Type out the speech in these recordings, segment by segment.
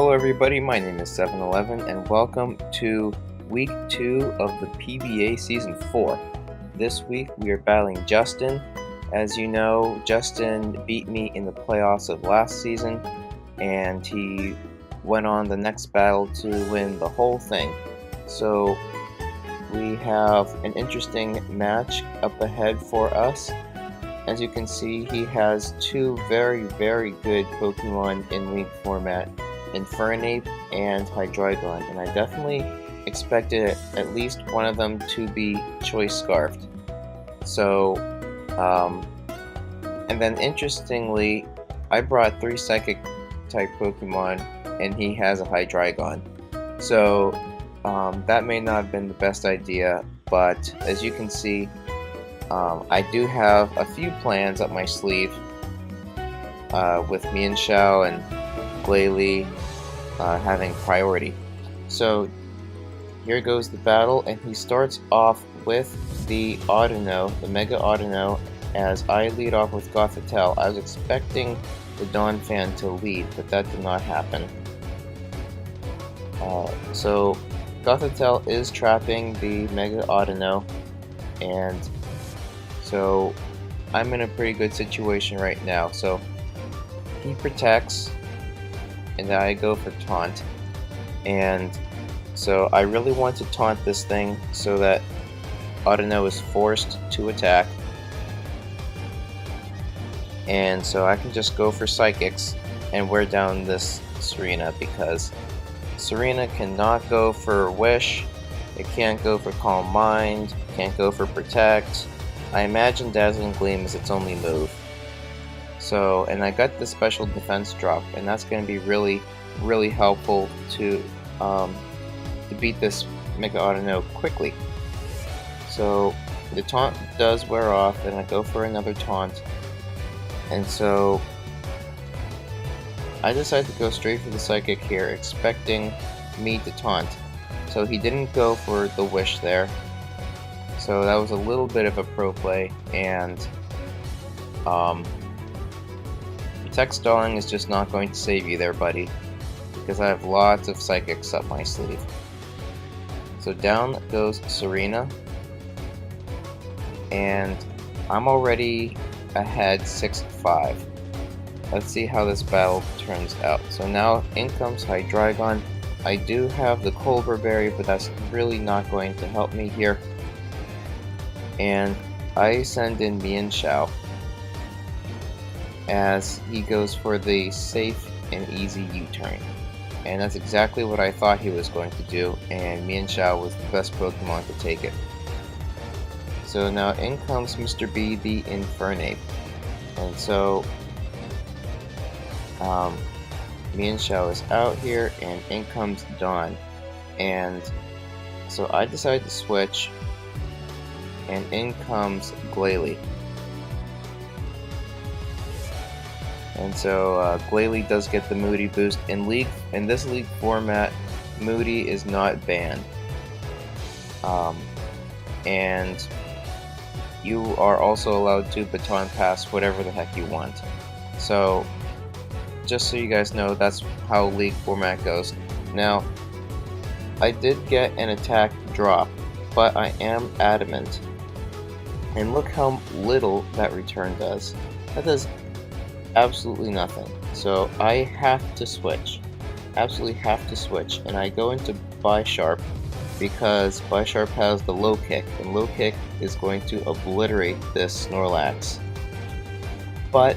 Hello everybody, my name is 711 and welcome to week 2 of the PBA Season 4. This week we are battling Justin. As you know, Justin beat me in the playoffs of last season and he went on the next battle to win the whole thing. So we have an interesting match up ahead for us. As you can see, he has two very good Pokemon in League format, Infernape and Hydreigon, and I definitely expected at least one of them to be Choice Scarfed. So, and then interestingly, I brought 3 Psychic type Pokemon and he has a Hydreigon. So, that may not have been the best idea, but as you can see, I do have a few plans up my sleeve with Mienshao and Glalie having priority. So here goes the battle, and he starts off with the Audino, the Mega Audino, as I lead off with Gothitelle. I was expecting the Donphan to lead, but that did not happen. So Gothitelle is trapping the Mega Audino, and so I'm in a pretty good situation right now. So he protects, and I go for taunt, and so I really want to taunt this thing so that Audino is forced to attack, and so I can just go for Psychics and wear down this Serena, because Serena cannot go for Wish, it can't go for Calm Mind, can't go for Protect. I imagine Dazzling Gleam is its only move. So, and I got the special defense drop, and that's going to be really helpful to beat this Mega Audino quickly. So the taunt does wear off, and I go for another taunt, and so I decided to go straight for the Psychic here, expecting me to taunt. So he didn't go for the Wish there. So that was a little bit of a pro play, and Protect Stalling is just not going to save you there, buddy, because I have lots of Psychics up my sleeve. So down goes Serena, and I'm already ahead 6-5. Let's see how this battle turns out. So now in comes Hydreigon. I do have the Colbur Berry, but that's really not going to help me here. And I send in Mienshao as he goes for the safe and easy U-turn. And that's exactly what I thought he was going to do, and Mienshao was the best Pokemon to take it. So now in comes Mr. B, the Infernape. And so Mienshao is out here, and in comes Dawn. And so I decided to switch, and in comes Glalie. And so Glalie does get the Moody boost. In this league format, Moody is not banned, and you are also allowed to baton pass whatever the heck you want. So just so you guys know, that's how league format goes. Now, I did get an attack drop, but I am adamant. And look how little that return does. That does absolutely nothing. So I have to switch. Absolutely have to switch. And I go into Bisharp because Bisharp has the low kick, and low kick is going to obliterate this Snorlax. But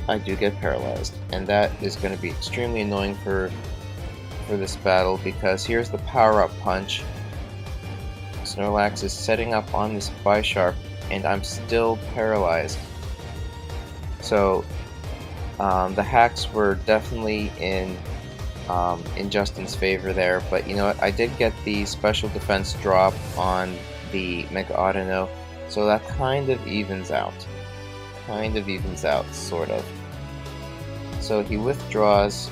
I do get paralyzed, and that is going to be extremely annoying for this battle, because here's the power-up punch. Snorlax is setting up on this Bisharp, and I'm still paralyzed. So the hacks were definitely in Justin's favor there, but you know what? I did get the special defense drop on the Mega Audino, so that kind of evens out. Sort of. So he withdraws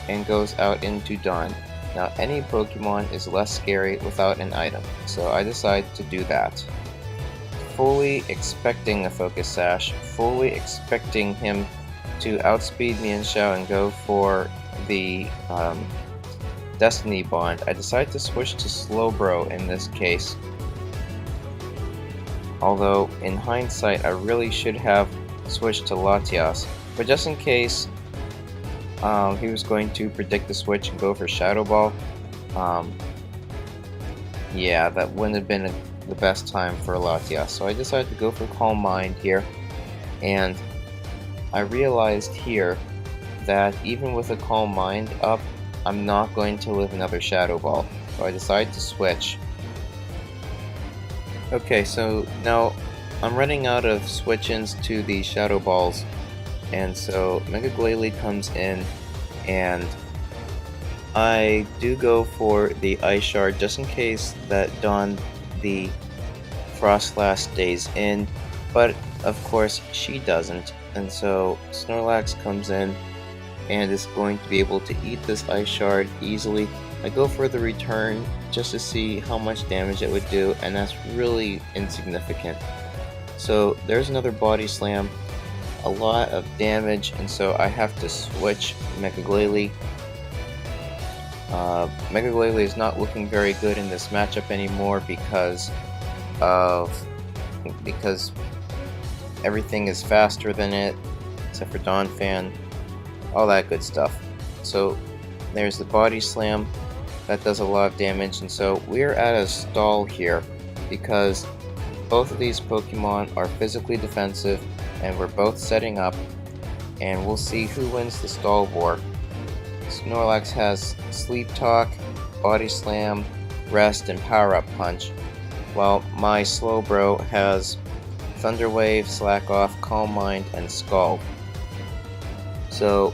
and goes out into Dawn. Now any Pokemon is less scary without an item, so I decide to do that. Fully expecting a Focus Sash, fully expecting him to outspeed Mian Xiao and go for the Destiny Bond, I decided to switch to Slowbro in this case. Although, in hindsight, I really should have switched to Latias. But just in case he was going to predict the switch and go for Shadow Ball, yeah, that wouldn't have been the best time for Latias. So I decided to go for Calm Mind here, and I realized here that even with a Calm Mind up, I'm not going to live another Shadow Ball. So I decided to switch. Okay, so now I'm running out of switch-ins to the Shadow Balls, and so Mega Glalie comes in, and I do go for the Ice Shard just in case that Dawn the Frostlass stays in, but of course she doesn't, and so Snorlax comes in and is going to be able to eat this Ice Shard easily. I go for the return just to see how much damage it would do, and that's really insignificant. So there's another Body Slam, a lot of damage, and so I have to switch Mega Glalie. Mega Glalie is not looking very good in this matchup anymore because everything is faster than it, except for Donphan, all that good stuff. So there's the Body Slam, that does a lot of damage, and so we're at a stall here because both of these Pokemon are physically defensive and we're both setting up, and we'll see who wins the stall war. Snorlax has Sleep Talk, Body Slam, Rest, and Power Up Punch, while my Slowbro has Thunder Wave, Slack Off, Calm Mind, and Scald. So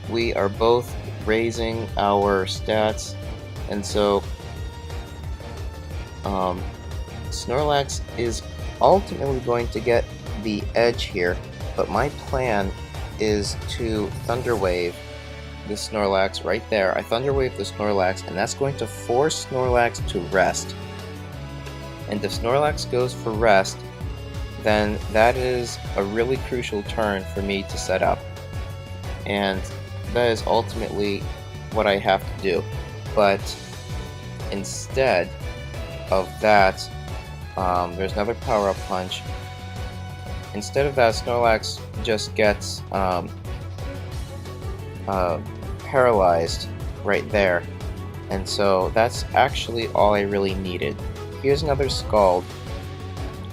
we are both raising our stats, and so Snorlax is ultimately going to get the edge here, but my plan is to Thunder Wave the Snorlax right there. I Thunder Wave the Snorlax, and that's going to force Snorlax to rest. And if Snorlax goes for rest, then that is a really crucial turn for me to set up. And that is ultimately what I have to do. But instead of that, there's another Power Up Punch. Instead of that, Snorlax just gets paralyzed right there. And so that's actually all I really needed. Here's another Scald,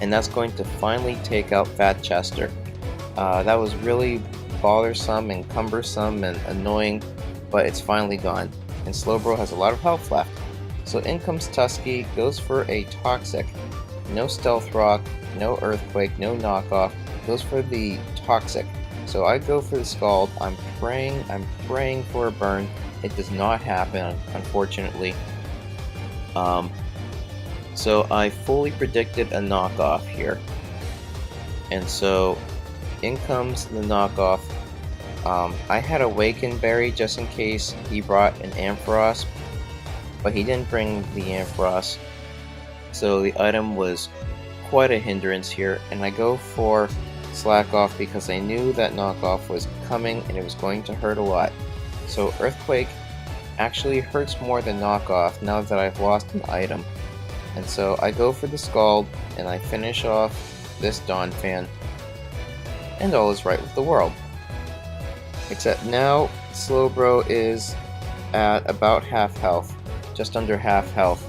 and that's going to finally take out Fat Chester. That was really bothersome and cumbersome and annoying, but it's finally gone. And Slowbro has a lot of health left. So in comes Tusky, goes for a Toxic. No Stealth Rock, no Earthquake, no Knockoff, goes for the Toxic. So I go for the Scald. I'm praying for a burn. It does not happen, unfortunately. So I fully predicted a Knockoff here. And so in comes the Knockoff. I had Awaken Berry just in case he brought an Ampharos, but he didn't bring the Ampharos. So the item was quite a hindrance here, and I go for Slack Off because I knew that Knockoff was coming and it was going to hurt a lot. So Earthquake actually hurts more than Knockoff now that I've lost an item. And so I go for the Scald, and I finish off this Donphan, and all is right with the world. Except now, Slowbro is at about half health, just under half health.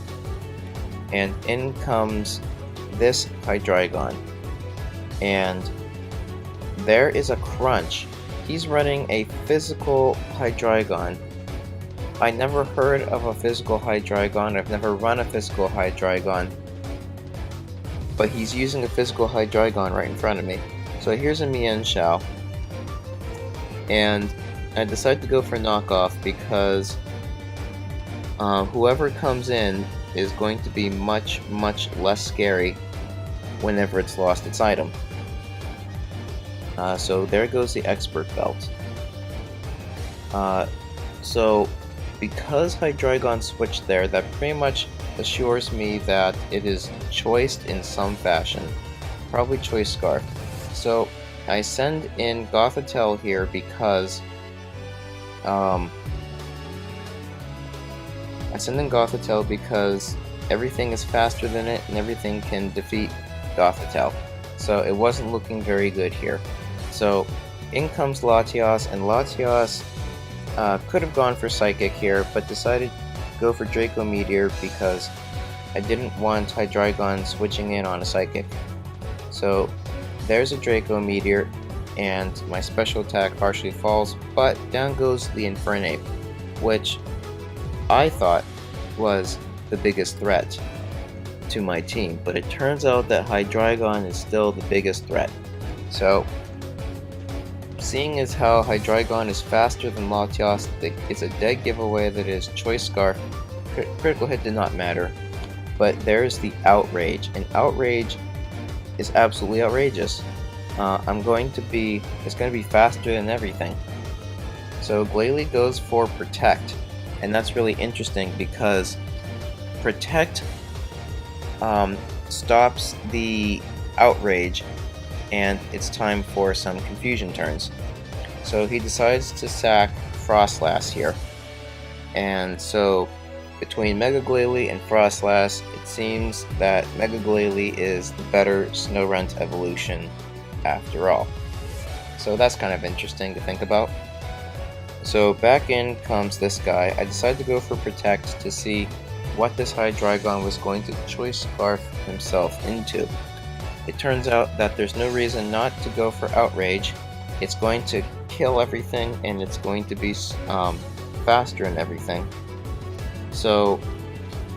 And in comes this Hydreigon. And there is a crunch. He's running a physical Hydreigon. I never heard of a physical Hydreigon. I've never run a physical Hydreigon. But he's using a physical Hydreigon right in front of me. So here's a Mian Xiao. And I decided to go for Knockoff because whoever comes in is going to be much less scary whenever it's lost its item. So there goes the Expert Belt. So because Hydreigon switched there, that pretty much assures me that it is choiced in some fashion. Probably Choice Scarf. So I send in Gothitelle here because everything is faster than it and everything can defeat Gothitelle. So it wasn't looking very good here. So in comes Latios, and Latios could have gone for Psychic here, but decided to go for Draco Meteor because I didn't want Hydreigon switching in on a Psychic. So there's a Draco Meteor, and my special attack partially falls, but down goes the Infernape, which I thought was the biggest threat to my team, but it turns out that Hydreigon is still the biggest threat. So, seeing as how Hydreigon is faster than Latios, it's a dead giveaway that is Choice Scarf. Critical hit did not matter, but there's the Outrage, and Outrage is absolutely outrageous. It's going to be faster than everything. So Glalie goes for Protect, and that's really interesting because Protect stops the Outrage, and it's time for some confusion turns. So he decides to sack Frostlass here, and so between Mega Glalie and Frostlass, it seems that Mega Glalie is the better Snorunt evolution after all. So that's kind of interesting to think about. So back in comes this guy. I decided to go for Protect to see what this Hydreigon was going to Choice Scarf himself into. It turns out that there's no reason not to go for Outrage. It's going to kill everything, and it's going to be faster and everything. So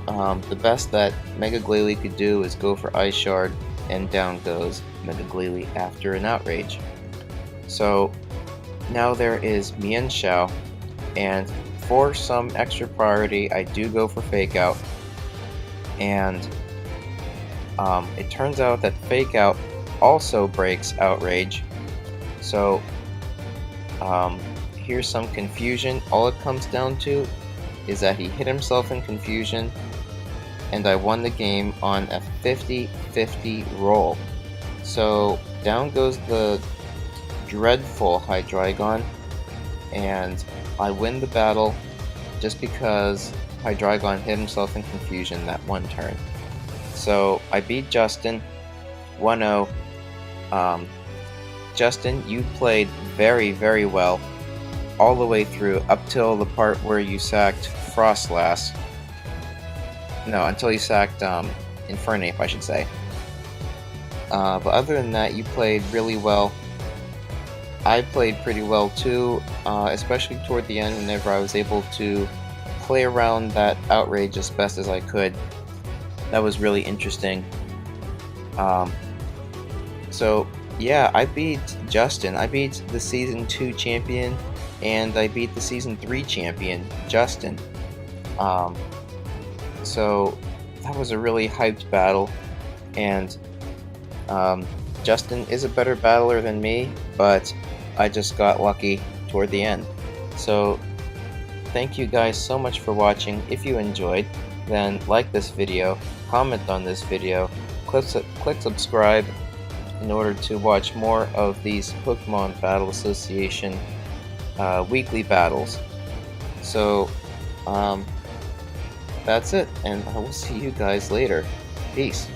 the best that Mega Glalie could do is go for Ice Shard, and down goes Mega Glalie after an Outrage. So now there is Mienshao, and for some extra priority I do go for Fake Out, and it turns out that Fake Out also breaks Outrage. So here's some confusion. All it comes down to is that he hit himself in confusion, and I won the game on a 50-50 roll. So down goes the dreadful Hydreigon, and I win the battle just because Hydreigon hit himself in confusion that one turn. So I beat Justin 1-0. Justin, you played very, very well all the way through up till the part where you sacked Frostlass. No, until you sacked Infernape, I should say. But other than that, you played really well. I played pretty well too, especially toward the end whenever I was able to play around that Outrage as best as I could. That was really interesting. So yeah, I beat Justin. I beat the Season 2 champion, and I beat the Season 3 champion, Justin. So that was a really hyped battle, and Justin is a better battler than me, but I just got lucky toward the end. So thank you guys so much for watching. If you enjoyed, then like this video, comment on this video, click subscribe in order to watch more of these Pokemon Battle Association weekly battles. So that's it, and I will see you guys later. Peace.